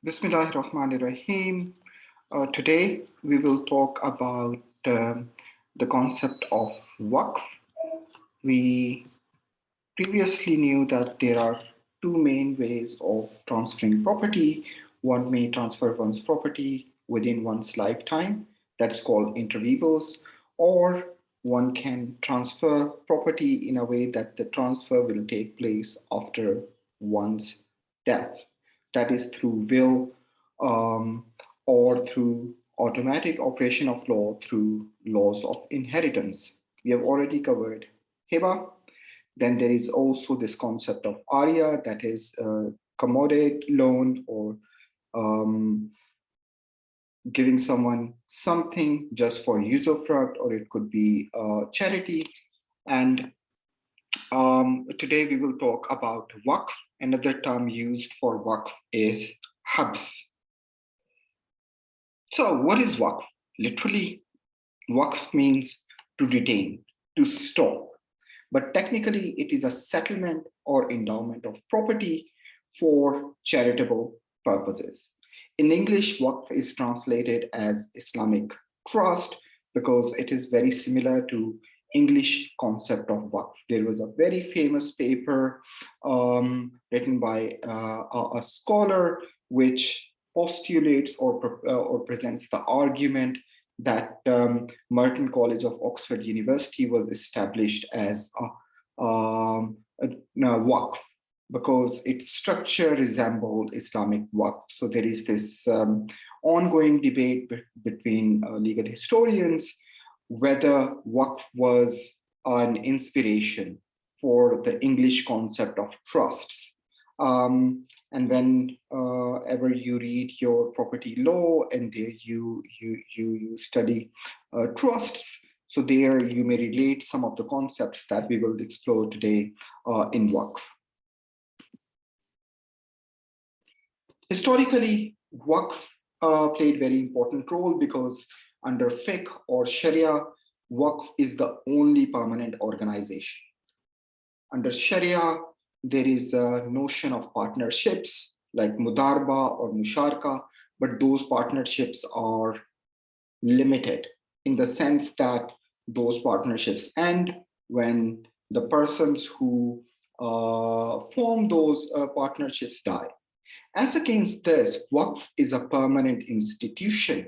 Bismillahirrahmanirrahim. Today we will talk about the concept of Waqf. We previously knew that there are two main ways of transferring property. One may transfer one's property within one's lifetime, that is called inter vivos, or one can transfer property in a way that the transfer will take place after one's death, that is through will um, or through automatic operation of law through laws of inheritance. We have already covered Hiba. Then there is also this concept of ARIA, that is commodate loan or um, giving someone something just for usufruct, or it could be charity. And today we will talk about Waqf. Another term used for Waqf is Habs. So what is Waqf? Literally, Waqf means to retain, to store. But technically, it is a settlement or endowment of property for charitable purposes. In English, Waqf is translated as Islamic trust because it is very similar to English concept of Waqf. There was a very famous paper written by a scholar which postulates or presents the argument that Merton College of Oxford University was established as a Waqf because its structure resembled Islamic Waqf. So there is this ongoing debate between legal historians whether Waqf was an inspiration for the English concept of trusts. And whenever you read your property law and there you study trusts, so there you may relate some of the concepts that we will explore today in Waqf. Historically, Waqf played very important role because under fiqh or Sharia, Waqf is the only permanent organization. Under Sharia, there is a notion of partnerships like mudarba or musharka, but those partnerships are limited in the sense that those partnerships end when the persons who form those partnerships die. As against this, Waqf is a permanent institution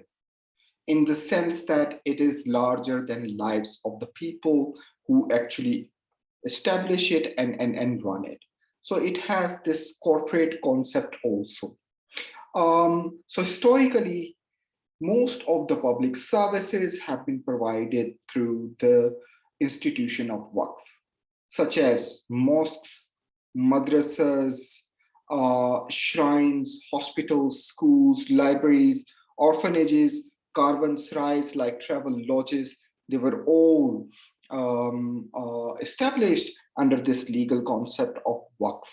in the sense that it is larger than lives of the people who actually establish it and run it. So it has this corporate concept also. So historically, most of the public services have been provided through the institution of Waqf, such as mosques, madrasas, shrines, hospitals, schools, libraries, orphanages, caravanserais like travel lodges. They were all established under this legal concept of Waqf.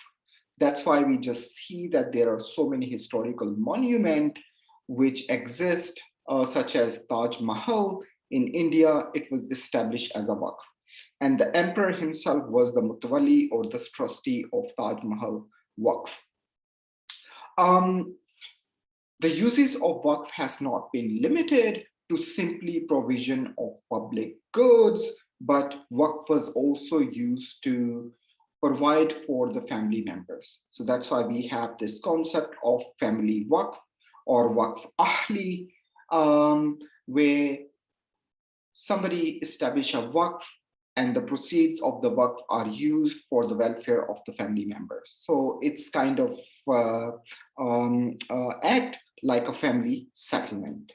That's why we just see that there are so many historical monuments which exist, such as Taj Mahal in India. It was established as a Waqf. And the emperor himself was the Mutawalli or the trustee of Taj Mahal Waqf. The uses of Waqf has not been limited to simply provision of public goods, but Waqf was also used to provide for the family members. So that's why we have this concept of family Waqf or Waqf Ahli, where somebody establish a Waqf and the proceeds of the Waqf are used for the welfare of the family members. So it's kind of act like a family settlement.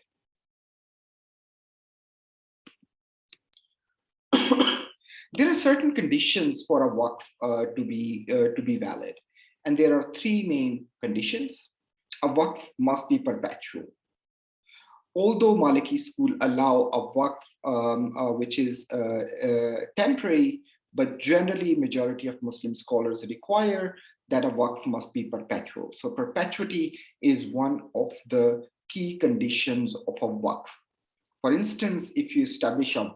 There are certain conditions for a Waqf to be valid, and there are three main conditions. A Waqf must be perpetual. Although Maliki school allow a Waqf which is temporary, but generally majority of Muslim scholars require that a Waqf must be perpetual. So perpetuity is one of the key conditions of a Waqf. For instance, if you establish a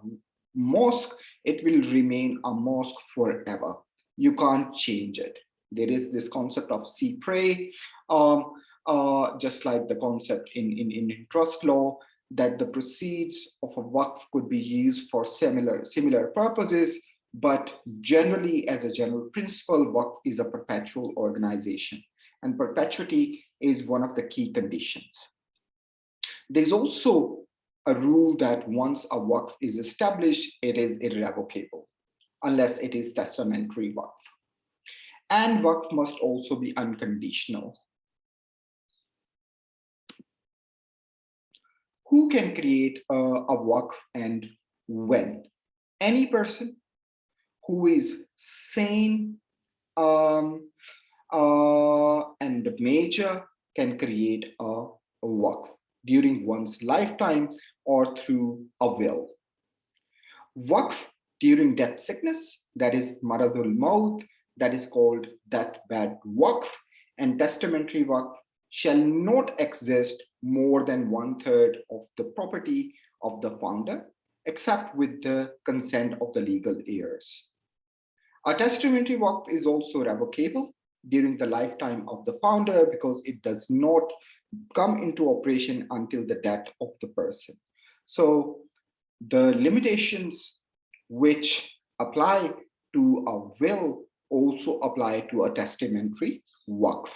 mosque, it will remain a mosque forever. You can't change it. There is this concept of see pray, just like the concept in trust law, that the proceeds of a waqf could be used for similar purposes, but generally, as a general principle, waqf is a perpetual organization, and perpetuity is one of the key conditions. There's also a rule that once a waqf is established, it is irrevocable, unless it is testamentary waqf. And waqf must also be unconditional. Who can create a waqf and when? Any person who is sane and major can create a waqf during one's lifetime or through a will. Waqf during death sickness, that is maradul maut, that is called death bed waqf, and testamentary waqf shall not exist more than 1/3 of the property of the founder, except with the consent of the legal heirs. A testamentary waqf is also revocable during the lifetime of the founder because it does not come into operation until the death of the person. So the limitations which apply to a will also apply to a testamentary waqf.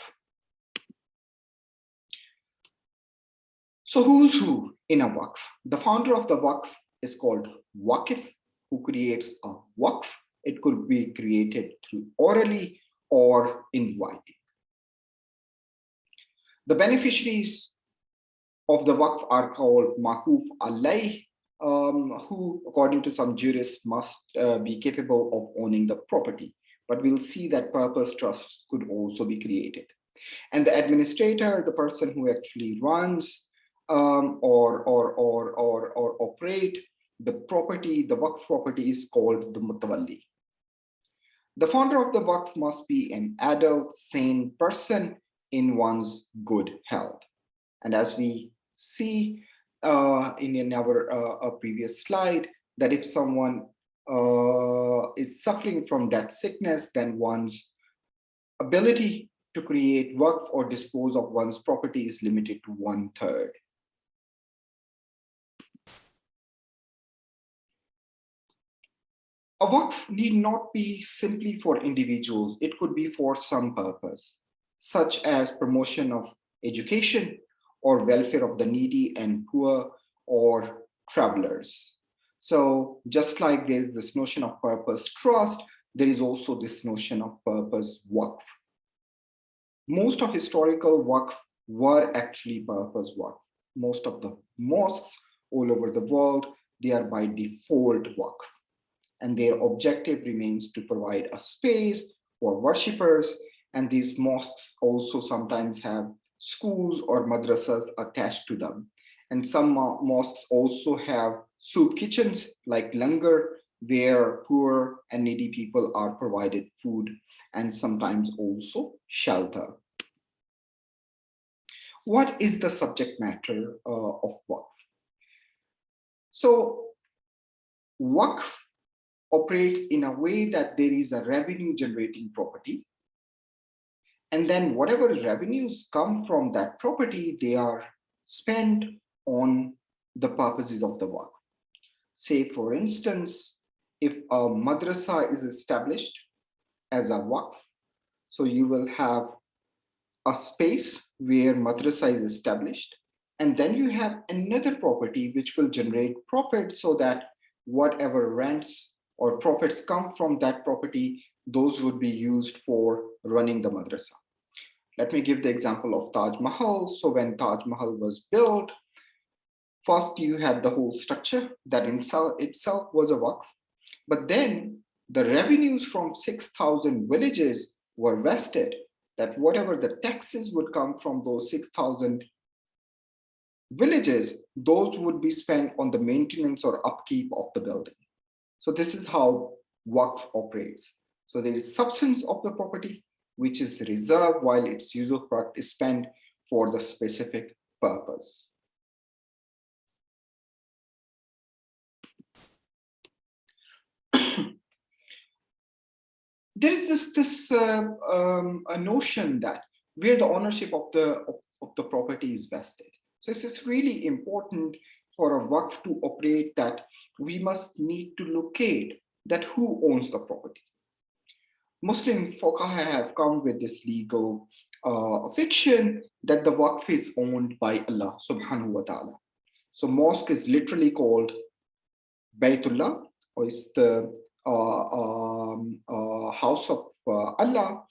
So who's who in a waqf? The founder of the waqf is called waqif, who creates a waqf. It could be created through orally or in writing. The beneficiaries of the waqf are called maquf alayh, who, according to some jurists, must be capable of owning the property. But we'll see that purpose trusts could also be created. And the administrator, the person who actually runs or operate the property, the waqf property, is called the mutawalli. The founder of the waqf must be an adult, sane person in one's good health. And as we see in our previous slide, that if someone is suffering from death sickness, then one's ability to create waqf or dispose of one's property is limited to 1/3. A waqf need not be simply for individuals. It could be for some purpose, such as promotion of education or welfare of the needy and poor or travelers. So just like there's this notion of purpose trust, there is also this notion of purpose waqf. Most of historical waqf were actually purpose waqf. Most of the mosques all over the world, they are by default waqf. And their objective remains to provide a space for worshippers. And these mosques also sometimes have schools or madrasas attached to them. And some mosques also have soup kitchens like langar, where poor and needy people are provided food and sometimes also shelter. What is the subject matter of waqf? So waqf operates in a way that there is a revenue generating property. And then whatever revenues come from that property, they are spent on the purposes of the waqf. Say, for instance, if a madrasa is established as a waqf, so you will have a space where madrasa is established, and then you have another property which will generate profit so that whatever rents or profits come from that property, those would be used for running the madrasa. Let me give the example of Taj Mahal. So when Taj Mahal was built, first you had the whole structure that itself was a waqf, but then the revenues from 6,000 villages were vested, that whatever the taxes would come from those 6,000 villages, those would be spent on the maintenance or upkeep of the building. So this is how waqf operates. So there is substance of the property, which is reserved while its usufruct is spent for the specific purpose. there is a notion that where the ownership of the property is vested. So it's really important for a Waqf to operate that we must need to locate that who owns the property. Muslim fuqaha have come with this legal fiction that the Waqf is owned by Allah subhanahu wa ta'ala. So mosque is literally called Baytullah, or it's the house of Allah.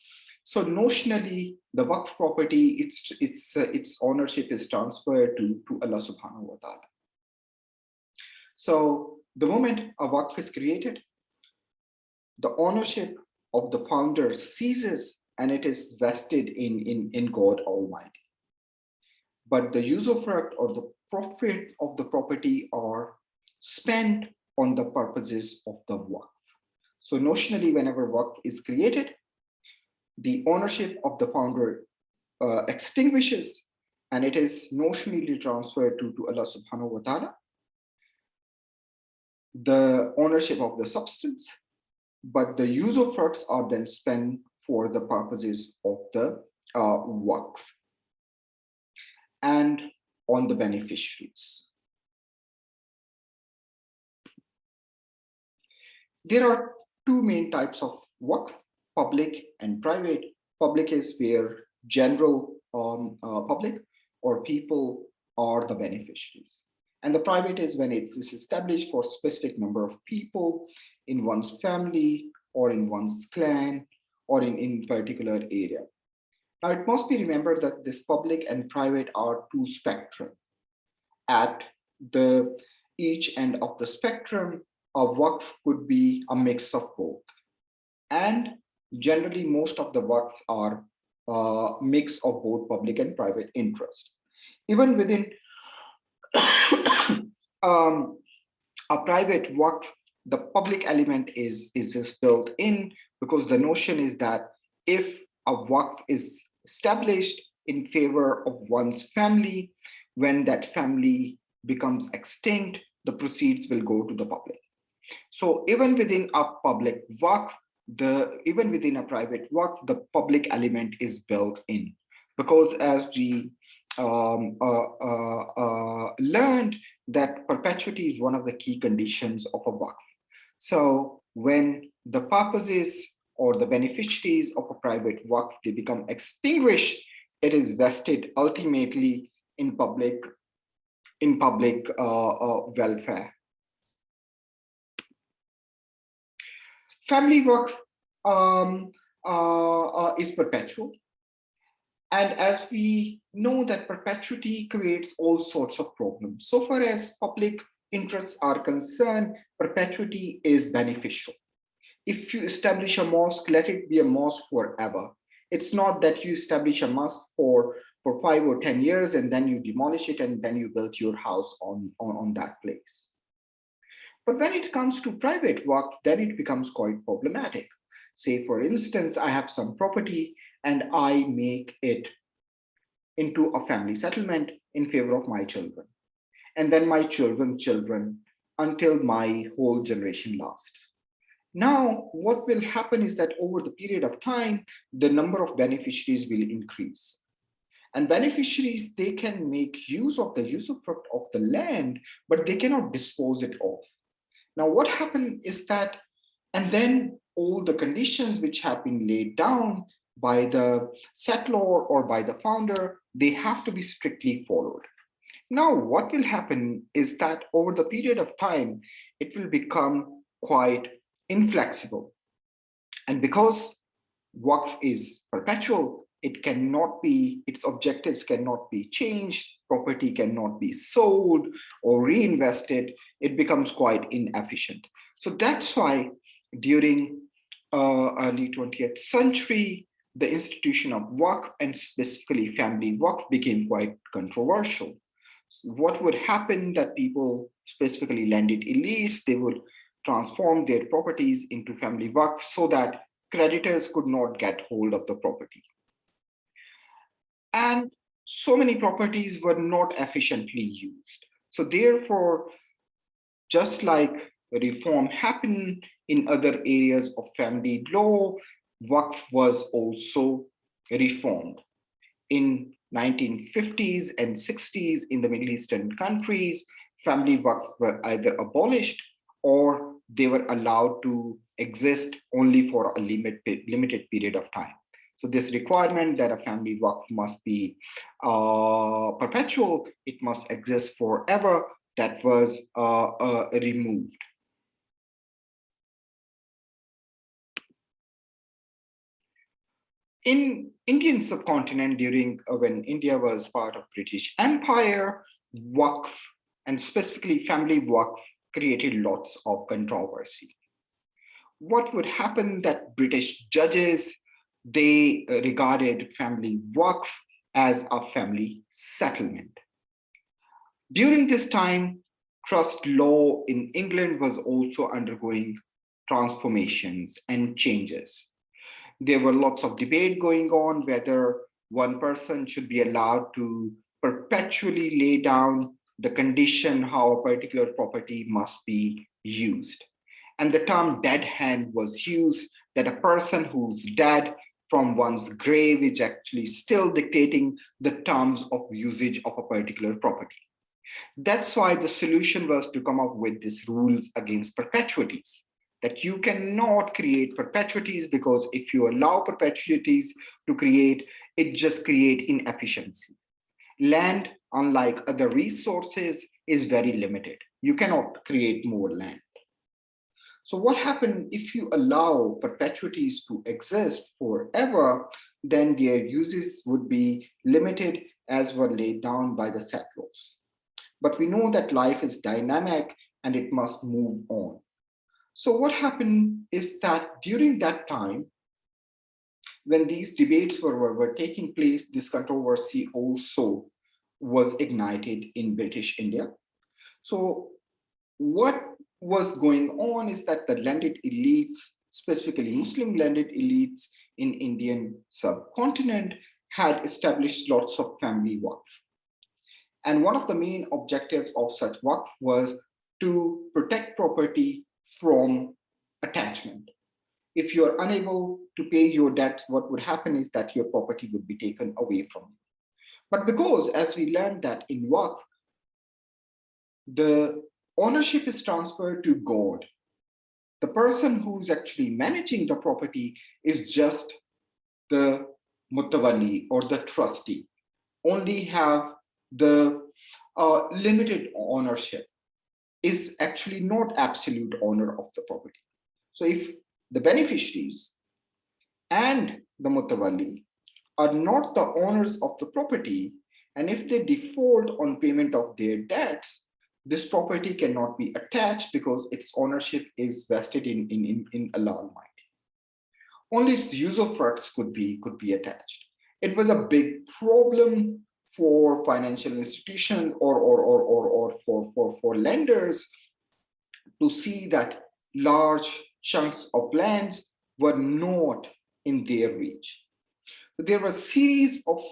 So notionally, the Waqf property, its ownership is transferred to Allah subhanahu wa ta'ala. So the moment a Waqf is created, the ownership of the founder ceases and it is vested in God Almighty. But the usufruct or the profit of the property are spent on the purposes of the Waqf. So notionally, whenever Waqf is created, the ownership of the founder extinguishes and it is notionally transferred to Allah subhanahu wa ta'ala. The ownership of the substance, but the usufructs are then spent for the purposes of the Waqf and on the beneficiaries. There are two main types of Waqf, public and private. Public is where general public or people are the beneficiaries. And the private is when it's established for a specific number of people in one's family or in one's clan or in particular area. Now it must be remembered that this public and private are two spectrum. At the each end of the spectrum, a Waqf could be a mix of both. And generally most of the Waqf are a mix of both public and private interest. Even within a private Waqf, the public element is just built in, because the notion is that if a Waqf is established in favor of one's family, when that family becomes extinct, the proceeds will go to the public. So even within a public Waqf, even within a private Waqf, the public element is built in, because as we learned that perpetuity is one of the key conditions of a Waqf. So when the purposes or the beneficiaries of a private Waqf, they become extinguished, it is vested ultimately in public welfare. Family Waqf is perpetual. And as we know that perpetuity creates all sorts of problems. So far as public interests are concerned, perpetuity is beneficial. If you establish a mosque, let it be a mosque forever. It's not that you establish a mosque for 5 or 10 years and then you demolish it and then you build your house on that place. But when it comes to private Waqf, then it becomes quite problematic. Say, for instance, I have some property and I make it into a family settlement in favor of my children. And then my children's children until my whole generation lasts. Now, what will happen is that over the period of time, the number of beneficiaries will increase. And beneficiaries, they can make use of the usufruct of the land, but they cannot dispose it off. Now, what happened is that, and then all the conditions which have been laid down by the settlor or by the founder, they have to be strictly followed. Now, what will happen is that over the period of time, it will become quite inflexible. And because Waqf is perpetual, it cannot be, its objectives cannot be changed, property cannot be sold or reinvested, it becomes quite inefficient. So that's why during early 20th century, the institution of Waqf and specifically family Waqf became quite controversial. So what would happen that people, specifically landed elites, they would transform their properties into family Waqf so that creditors could not get hold of the property. And so many properties were not efficiently used. So therefore, just like reform happened in other areas of family law, Waqf was also reformed. In 1950s and 60s in the Middle Eastern countries, family waqf were either abolished or they were allowed to exist only for a limited period of time. So this requirement that a family waqf must be perpetual, it must exist forever, that was removed. In Indian subcontinent during when India was part of British Empire, Waqf and specifically family Waqf created lots of controversy. What would happen that British judges, they regarded family Waqf as a family settlement. During this time, trust law in England was also undergoing transformations and changes. There were lots of debate going on whether one person should be allowed to perpetually lay down the condition how a particular property must be used. And the term dead hand was used, that a person who's dead from one's grave is actually still dictating the terms of usage of a particular property. That's why the solution was to come up with these rules against perpetuities, that you cannot create perpetuities, because if you allow perpetuities to create, it just create inefficiency. Land, unlike other resources, is very limited. You cannot create more land. So what happens if you allow perpetuities to exist forever, then their uses would be limited as were laid down by the settlers. But we know that life is dynamic and it must move on. So what happened is that during that time, when these debates were taking place, this controversy also was ignited in British India. So what was going on is that the landed elites, specifically Muslim landed elites in Indian subcontinent, had established lots of family waqf. And one of the main objectives of such waqf was to protect property from attachment. If you're unable to pay your debts, what would happen is that your property would be taken away from you. But because, as we learned that in waqf, the ownership is transferred to God. The person who's actually managing the property is just the mutawalli or the trustee, only have the limited ownership, is actually not absolute owner of the property. So if the beneficiaries and the mutawalli are not the owners of the property, and if they default on payment of their debts, this property cannot be attached because its ownership is vested in Allah Almighty. Only its usufructs could be attached. It was a big problem for financial institutions or for lenders to see that large chunks of lands were not in their reach. There were a series of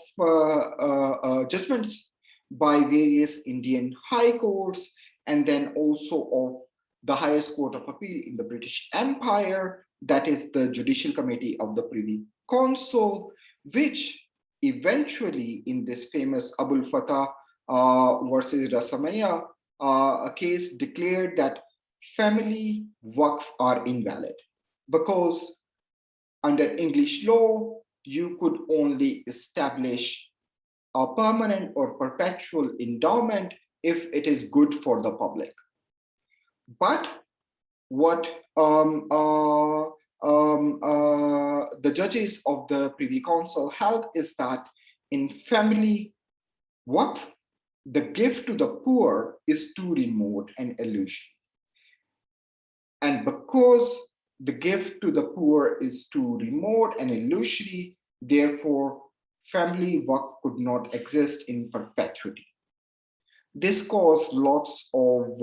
judgments by various Indian high courts, and then also of the highest court of appeal in the British Empire, that is the Judicial Committee of the Privy Council, which eventually in this famous Abul Fatah versus Rasamaya a case declared that family waqf are invalid, because under English law, you could only establish a permanent or perpetual endowment if it is good for the public. But what the judges of the Privy Council held is that in family waqf, the gift to the poor is too remote an illusion. And because the gift to the poor is too remote and illusory, therefore, family waqf could not exist in perpetuity. This caused lots of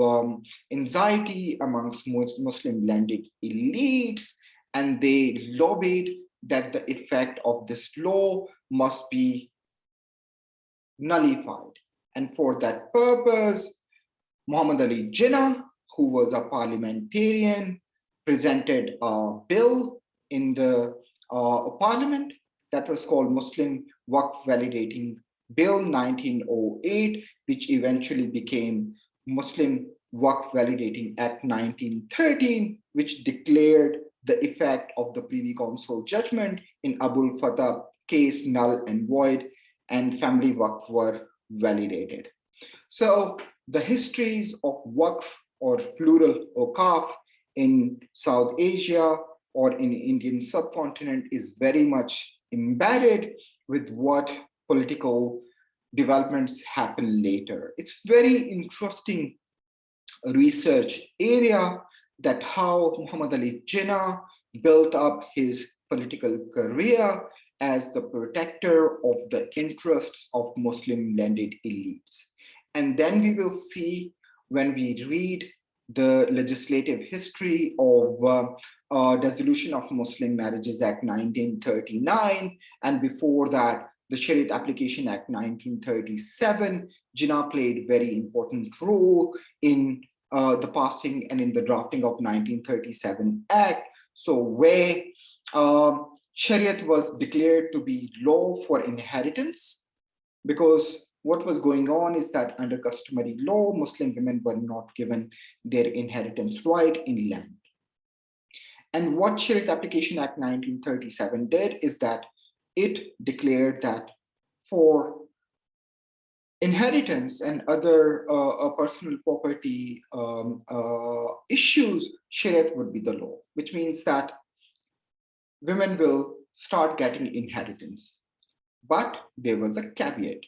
anxiety amongst Muslim landed elites, and they lobbied that the effect of this law must be nullified. And for that purpose, Muhammad Ali Jinnah, who was a parliamentarian, presented a bill in the a parliament that was called Muslim Waqf Validating Bill 1908, which eventually became Muslim Waqf Validating Act 1913, which declared the effect of the Privy Council judgment in Abul Fatah case null and void, and family waqf were validated. So the histories of waqf, or plural Awqaf, in South Asia or in Indian subcontinent is very much embedded with what political developments happen later. It's very interesting research area that how Muhammad Ali Jinnah built up his political career as the protector of the interests of Muslim landed elites. And then we will see, when we read the legislative history of Dissolution of Muslim Marriages Act 1939, and before that, the Shariat Application Act 1937, Jinnah played very important role in the passing and in the drafting of 1937 Act. So where Shariat was declared to be law for inheritance, because what was going on is that under customary law, Muslim women were not given their inheritance right in land. And what Shariat Application Act 1937 did is that it declared that for inheritance and other personal property issues, Shariat would be the law, which means that women will start getting inheritance. But there was a caveat.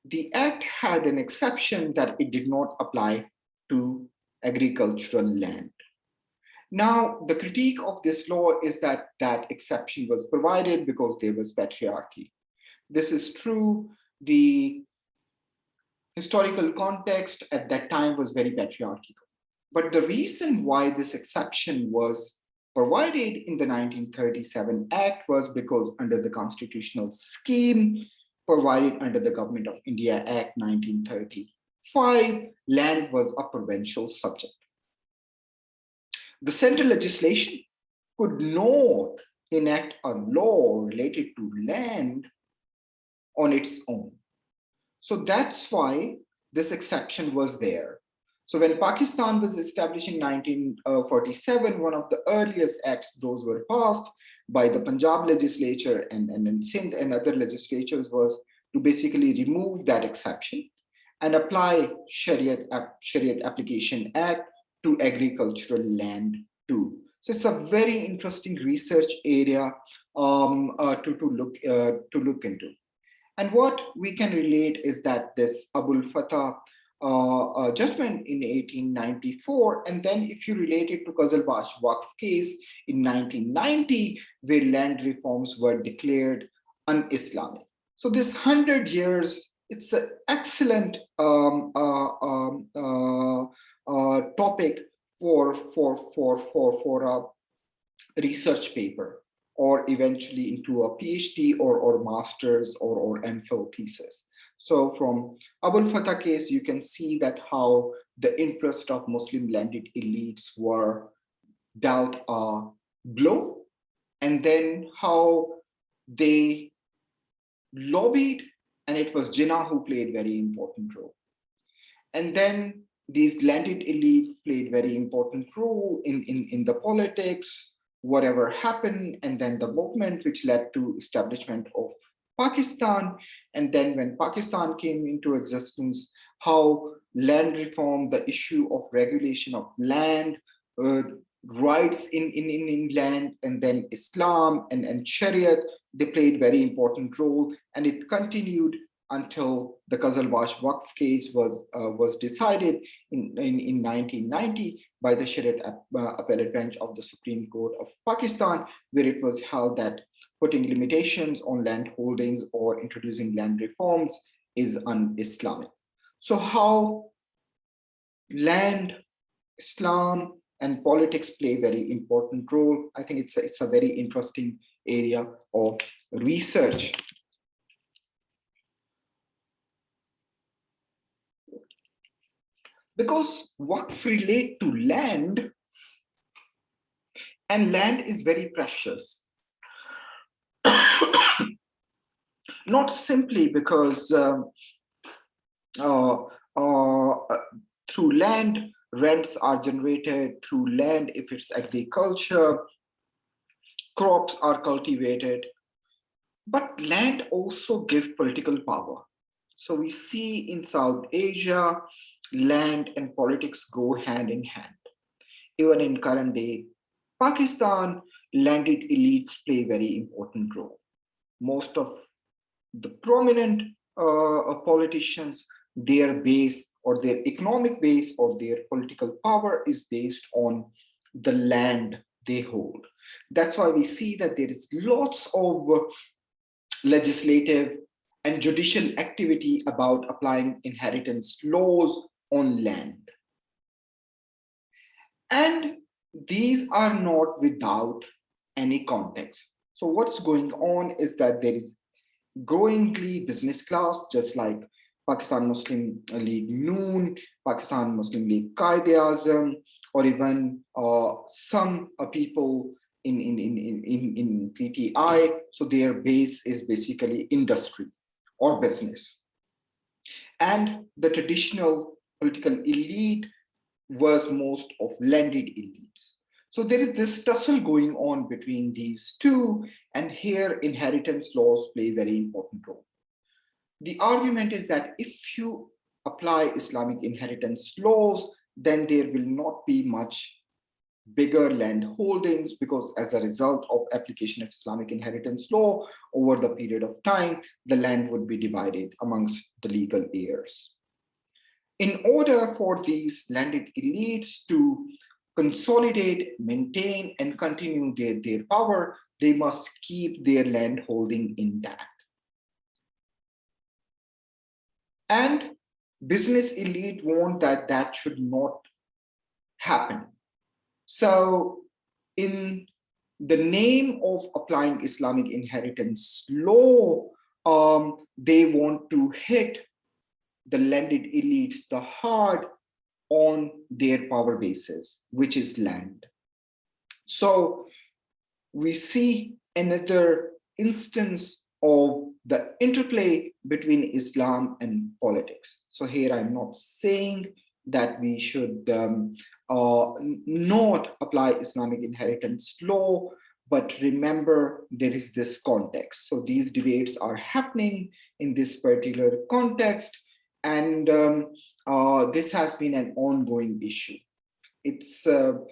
The act had an exception that it did not apply to agricultural land. Now, the critique of this law is that that exception was provided because there was patriarchy. This is true. The historical context at that time was very patriarchal. But the reason why this exception was provided in the 1937 Act was because under the constitutional scheme provided under the Government of India Act 1935, land was a provincial subject. The central legislation could not enact a law related to land on its own. So that's why this exception was there. So when Pakistan was established in 1947, one of the earliest acts, those were passed by the Punjab legislature and Sindh and other legislatures, was to basically remove that exception and apply Shariat Application Act to agricultural land too. So it's a very interesting research area to look into. And what we can relate is that this Abul Fatah judgment in 1894, and then if you relate it to Qazalbash Waqf case in 1990, where land reforms were declared un-Islamic. So this 100 years, it's an excellent topic for a research paper, or eventually into a PhD or master's or MPhil thesis. So from Abul Fatah case, you can see that how the interest of Muslim landed elites were dealt a blow, and then how they lobbied, and it was Jinnah who played very important role. And then these landed elites played very important role in the politics, whatever happened, and then the movement which led to establishment of Pakistan. And then when Pakistan came into existence, how land reform, the issue of regulation of land, rights in land, and then Islam and Shariat, they played very important role, and it continued until the Qazalbash Waqf case was decided in 1990 by the Shariat Appellate Bench of the Supreme Court of Pakistan, where it was held that putting limitations on land holdings or introducing land reforms is un-Islamic. So how land, Islam, and politics play very important role. I think it's a very interesting area of research. Because Waqf relate to land, and land is very precious. Not simply because uh, uh, through land, rents are generated through land if it's agriculture, crops are cultivated, but land also gives political power. So we see in South Asia, land and politics go hand in hand. Even in current day Pakistan, landed elites play a very important role. Most of the prominent politicians, their base or their economic base or their political power is based on the land they hold. That's why we see that there is lots of legislative and judicial activity about applying inheritance laws on land. And these are not without any context. So what's going on is that there is growingly business class, just like Pakistan Muslim League Noon, Pakistan Muslim League Qaid-e-Azam, or even some people in PTI. So their base is basically industry or business. And the traditional political elite was most of landed elites. So there is this tussle going on between these two, and here inheritance laws play a very important role. The argument is that if you apply Islamic inheritance laws, then there will not be much bigger land holdings, because as a result of application of Islamic inheritance law over the period of time, the land would be divided amongst the legal heirs. In order for these landed elites to consolidate, maintain, and continue their power, they must keep their land holding intact. And business elite want that that should not happen. So in the name of applying Islamic inheritance law, they want to hit the landed elites the hard on their power bases, which is land. So we see another instance of the interplay between Islam and politics. So here I'm not saying that we should not apply Islamic inheritance law, but remember there is this context. So these debates are happening in this particular context, and this has been an ongoing issue. It's more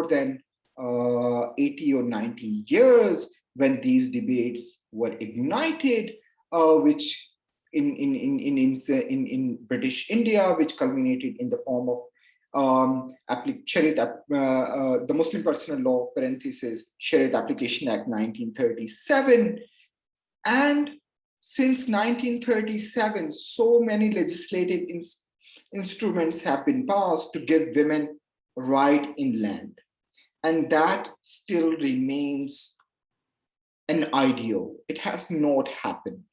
than 80 or 90 years when these debates were ignited, which in British India, which culminated in the form of the Muslim Personal Law parenthesis Shariat Application Act 1937. And since 1937, so many legislative instruments have been passed to give women right in land. And that still remains an ideal. It has not happened.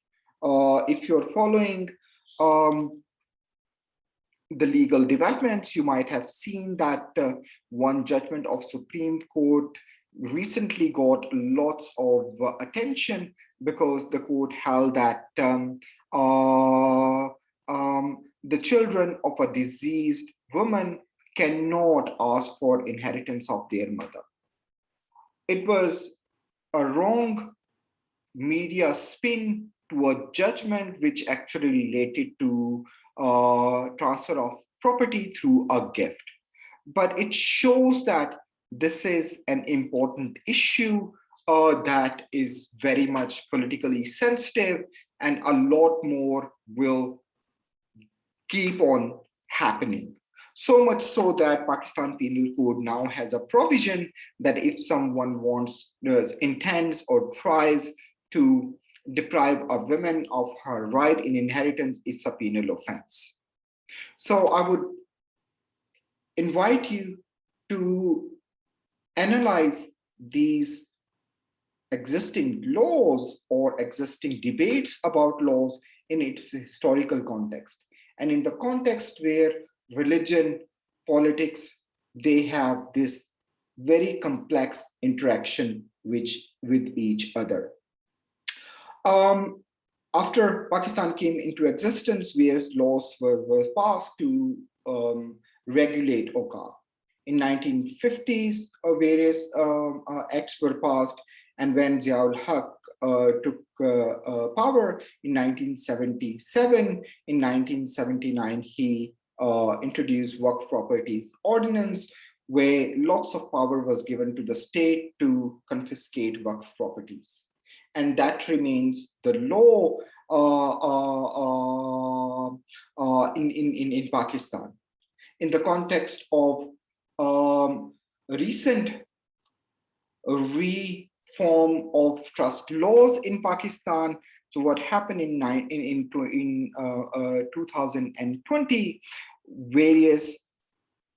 If you're following the legal developments, you might have seen that one judgment of Supreme Court recently got lots of attention, because the court held that the children of a deceased woman cannot ask for inheritance of their mother. It was a wrong media spin to a judgment which actually related to transfer of property through a gift. But it shows that this is an important issue that is very much politically sensitive, and a lot more will keep on happening. So much so that Pakistan Penal Code now has a provision that if someone intends or tries to deprive a woman of her right in inheritance, it's a penal offense. So I would invite you to analyze these existing laws or existing debates about laws in its historical context, and in the context where religion, politics, they have this very complex interaction with each other. After Pakistan came into existence, various laws were passed to regulate Waqf. In 1950s, various acts were passed, and when Ziaul Haq took power in 1977, in 1979, he introduced Waqf Properties Ordinance, where lots of power was given to the state to confiscate Waqf properties. And that remains the law in Pakistan. In the context of recent reform of trust laws in Pakistan, so what happened in 2020, various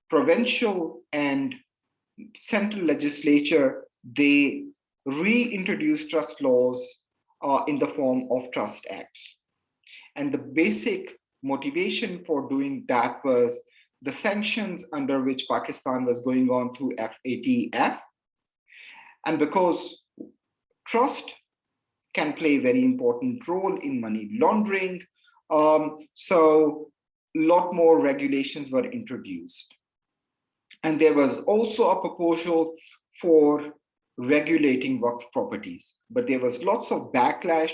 provincial and central legislature, they reintroduced trust laws in the form of trust acts. And the basic motivation for doing that was the sanctions under which Pakistan was going on through FATF. And because trust can play a very important role in money laundering, so a lot more regulations were introduced. And there was also a proposal for regulating Waqf properties, but there was lots of backlash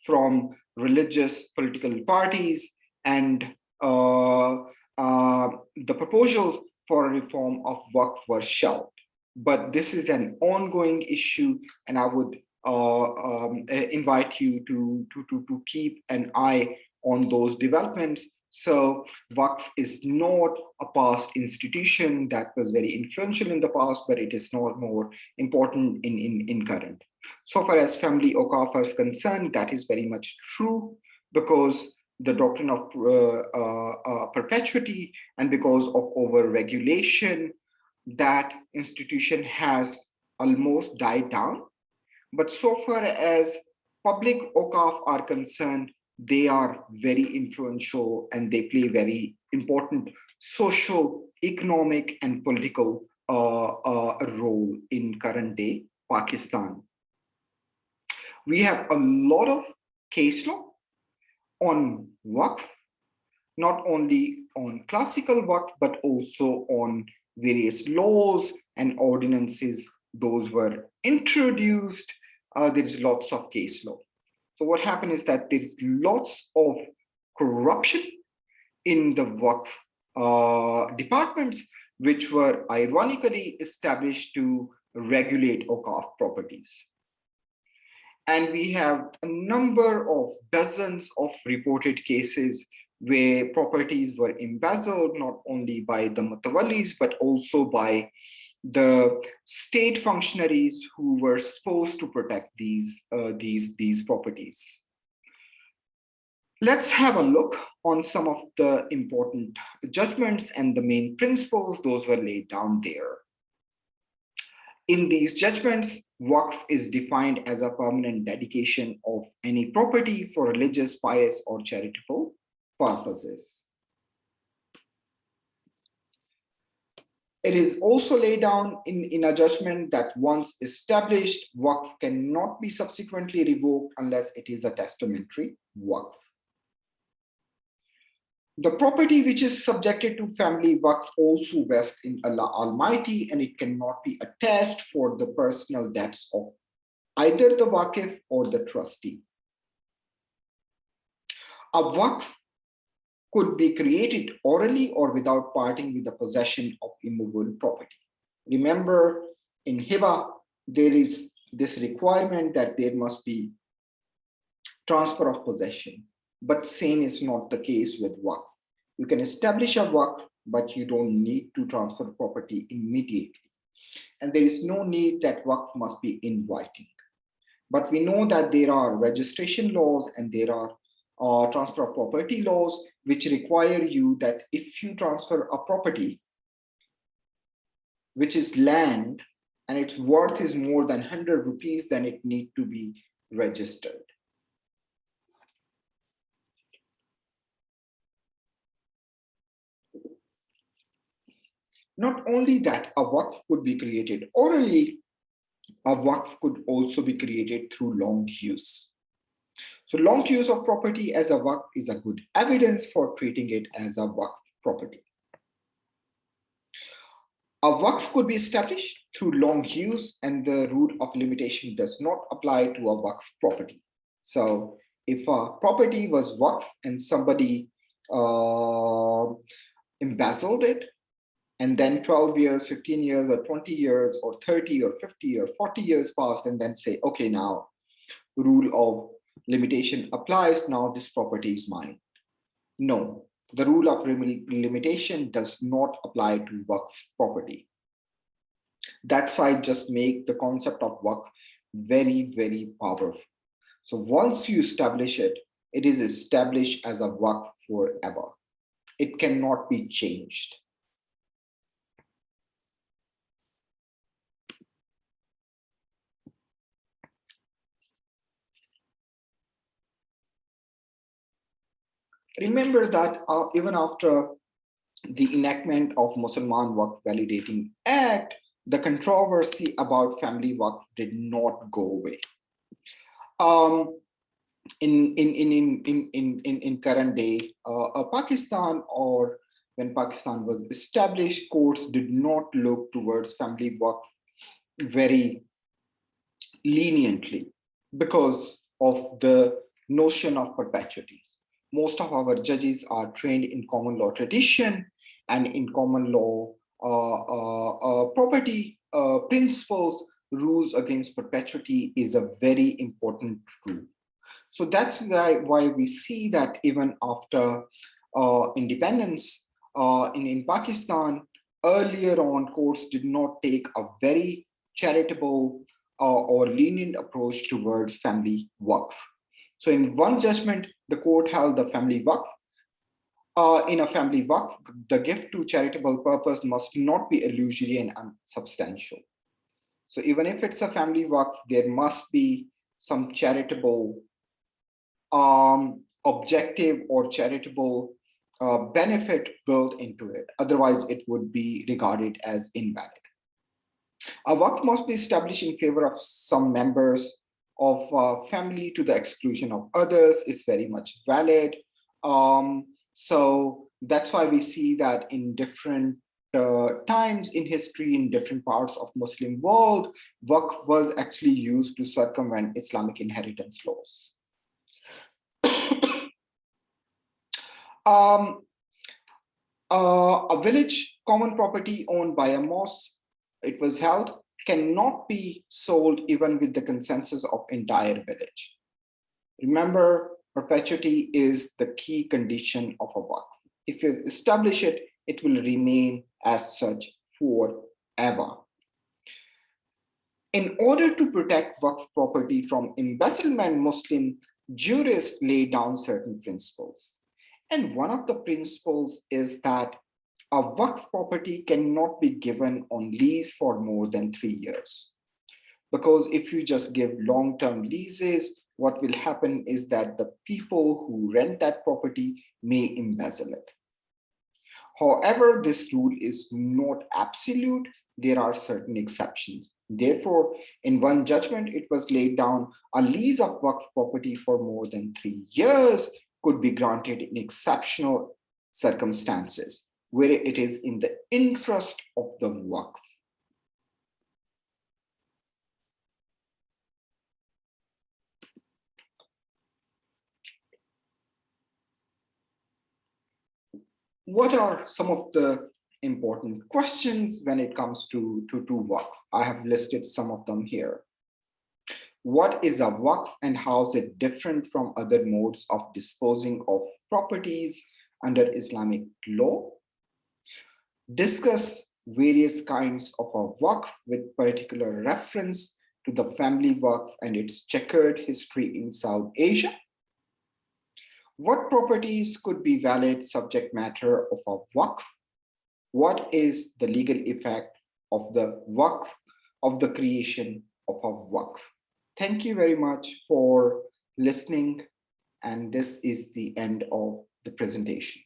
from religious political parties, and the proposal for a reform of Waqf was shelved. But this is an ongoing issue, and I would invite you to keep an eye on those developments. So Waqf is not a past institution that was very influential in the past, but it is not more important in current. So far as family Awqaf is concerned, that is very much true, because the doctrine of perpetuity and because of over-regulation, that institution has almost died down. But so far as public Awqaf are concerned, they are very influential and they play very important social, economic, and political role in current day Pakistan. We have a lot of case law on Waqf, not only on classical Waqf, but also on various laws and ordinances. Those were introduced. There is lots of case law. So what happened is that there's lots of corruption in the Waqf departments, which were ironically established to regulate Awqaf properties. And we have a number of dozens of reported cases where properties were embezzled, not only by the mutawallis, but also by the state functionaries who were supposed to protect these properties. Let's have a look on some of the important judgments and the main principles. Those were laid down there. In these judgments, Waqf is defined as a permanent dedication of any property for religious, pious, or charitable purposes. It is also laid down in a judgment that once established, Waqf cannot be subsequently revoked unless it is a testamentary Waqf. The property which is subjected to family Waqf also vests in Allah Almighty, and it cannot be attached for the personal debts of either the Waqif or the trustee. A Waqf could be created orally or without parting with the possession of immovable property. Remember, in Hiba, there is this requirement that there must be transfer of possession, but same is not the case with Waqf. You can establish a Waqf, but you don't need to transfer property immediately. And there is no need that Waqf must be in writing. But we know that there are registration laws and there are transfer of property laws, which require you that if you transfer a property, which is land, and its worth is more than 100 rupees, then it needs to be registered. Not only that, a Waqf could be created orally, a Waqf could also be created through long use. So long use of property as a waqf is a good evidence for treating it as a waqf property. A waqf could be established through long use, and the rule of limitation does not apply to a waqf property. So if a property was waqf and somebody embezzled it, and then 12 years, 15 years, or 20 years, or 30, or 50, or 40 years passed, and then say, okay, now rule of limitation applies, now this property is mine. No, the rule of limitation does not apply to waqf property. That's why I just make the concept of waqf very, very powerful. So once you establish it, it is established as a waqf forever. It cannot be changed. Remember that even after the enactment of Mussalman Waqf Validating Act, the controversy about family waqf did not go away. In current day Pakistan, or when Pakistan was established, courts did not look towards family waqf very leniently because of the notion of perpetuities. Most of our judges are trained in common law tradition and in common law property principles. Rules against perpetuity is a very important rule. So that's why we see that even after independence in Pakistan, earlier on, courts did not take a very charitable or lenient approach towards family waqf. So in one judgment, the court held the family waqf. In a family waqf, the gift to charitable purpose must not be illusory and unsubstantial. So even if it's a family waqf, there must be some charitable objective or charitable benefit built into it. Otherwise, it would be regarded as invalid. A waqf must be established in favor of some members of family to the exclusion of others is very much valid. So that's why we see that in different times in history, in different parts of Muslim world, waqf was actually used to circumvent Islamic inheritance laws. A village common property owned by a mosque, it was held, cannot be sold even with the consensus of entire village. Remember, perpetuity is the key condition of a waqf. If you establish it, it will remain as such forever. In order to protect waqf property from embezzlement, Muslim jurists lay down certain principles. And one of the principles is that a waqf property cannot be given on lease for more than 3 years. Because if you just give long-term leases, what will happen is that the people who rent that property may embezzle it. However, this rule is not absolute. There are certain exceptions. Therefore, in one judgment, it was laid down a lease of waqf property for more than 3 years could be granted in exceptional circumstances, where it is in the interest of the waqf. What are some of the important questions when it comes to waqf? I have listed some of them here. What is a waqf and how is it different from other modes of disposing of properties under Islamic law? Discuss various kinds of a waqf with particular reference to the family waqf and its checkered history in South Asia. What properties could be valid subject matter of a waqf? What is the legal effect of the waqf, of the creation of a waqf? Thank you very much for listening, and this is the end of the presentation.